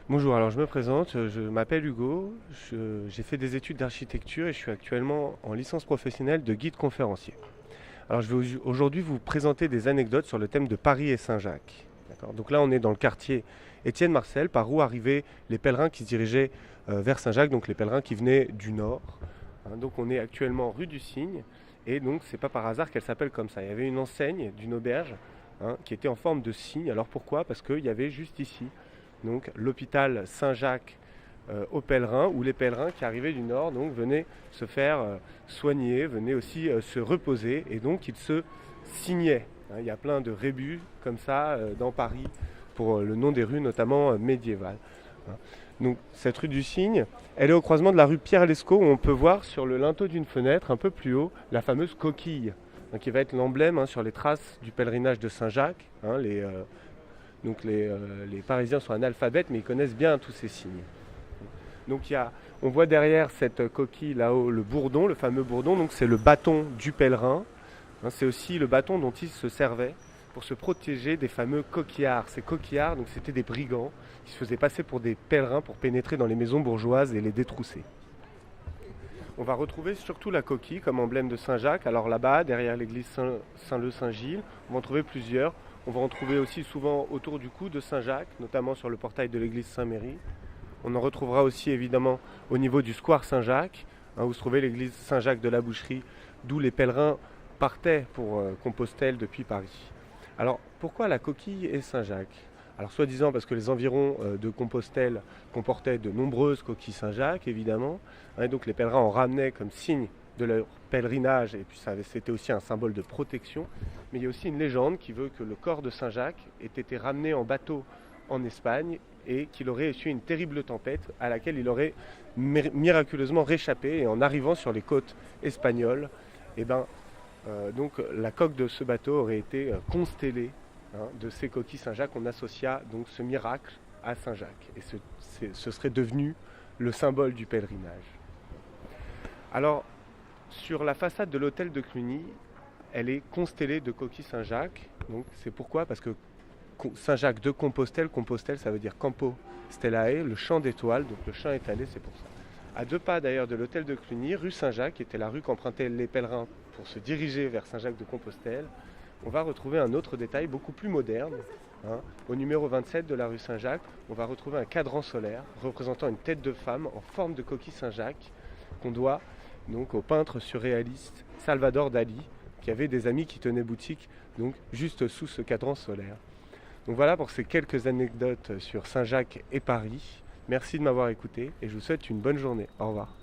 Bonjour, alors je me présente, je m'appelle Hugo, j'ai fait des études d'architecture et je suis actuellement en licence professionnelle de guide conférencier. Alors je vais aujourd'hui vous présenter des anecdotes sur le thème de Paris et Saint-Jacques. D'accord. Donc là on est dans le quartier Étienne Marcel, par où arrivaient les pèlerins qui se dirigeaient vers Saint-Jacques, donc les pèlerins qui venaient du nord. Donc on est actuellement rue du Cygne et donc c'est pas par hasard qu'elle s'appelle comme ça. Il y avait une enseigne d'une auberge qui était en forme de cygne. Alors pourquoi? Parce qu'il y avait juste ici donc l'hôpital Saint-Jacques aux pèlerins, où les pèlerins qui arrivaient du nord donc venaient se faire soigner, venaient aussi se reposer, et donc ils se signaient. Il y a plein de rébus comme ça dans Paris pour le nom des rues, notamment médiévales. Donc cette rue du Cygne, elle est au croisement de la rue Pierre-Lescot, où on peut voir sur le linteau d'une fenêtre un peu plus haut la fameuse coquille, qui va être l'emblème sur les traces du pèlerinage de Saint-Jacques. Les Parisiens sont analphabètes, mais ils connaissent bien tous ces signes. Donc on voit derrière cette coquille là-haut le bourdon, le fameux bourdon. Donc c'est le bâton du pèlerin. C'est aussi le bâton dont ils se servaient pour se protéger des fameux coquillards. Ces coquillards, donc c'était des brigands qui se faisaient passer pour des pèlerins pour pénétrer dans les maisons bourgeoises et les détrousser. On va retrouver surtout la coquille comme emblème de Saint-Jacques. Alors là-bas, derrière l'église Saint-Leu-Saint-Gilles, on va en trouver plusieurs. On va en trouver aussi souvent autour du cou de Saint-Jacques, notamment sur le portail de l'église Saint-Méry. On en retrouvera aussi évidemment au niveau du square Saint-Jacques, où se trouvait l'église Saint-Jacques de la Boucherie, d'où les pèlerins partaient pour Compostelle depuis Paris. Alors pourquoi la coquille et Saint-Jacques? Alors soi-disant parce que les environs de Compostelle comportaient de nombreuses coquilles Saint-Jacques, évidemment. Et donc les pèlerins en ramenaient comme signe de leur pèlerinage, et puis c'était aussi un symbole de protection. Mais il y a aussi une légende qui veut que le corps de Saint-Jacques ait été ramené en bateau en Espagne et qu'il aurait essuyé une terrible tempête à laquelle il aurait miraculeusement réchappé. Et en arrivant sur les côtes espagnoles, donc la coque de ce bateau aurait été constellée de ces coquilles Saint-Jacques. On associa donc ce miracle à Saint-Jacques et ce serait devenu le symbole du pèlerinage. Alors sur la façade de l'hôtel de Cluny, elle est constellée de coquilles Saint-Jacques. Donc c'est pourquoi? Parce que Saint-Jacques de Compostelle, Compostelle ça veut dire Campo Stellae, le champ d'étoiles, donc le champ étalé, c'est pour ça. À 2 pas d'ailleurs de l'hôtel de Cluny, rue Saint-Jacques, qui était la rue qu'empruntaient les pèlerins pour se diriger vers Saint-Jacques de Compostelle, on va retrouver un autre détail beaucoup plus moderne. Au numéro 27 de la rue Saint-Jacques, on va retrouver un cadran solaire représentant une tête de femme en forme de coquille Saint-Jacques qu'on doit donc au peintre surréaliste Salvador Dali, qui avait des amis qui tenaient boutique donc juste sous ce cadran solaire. Donc voilà pour ces quelques anecdotes sur Saint-Jacques et Paris. Merci de m'avoir écouté et je vous souhaite une bonne journée. Au revoir.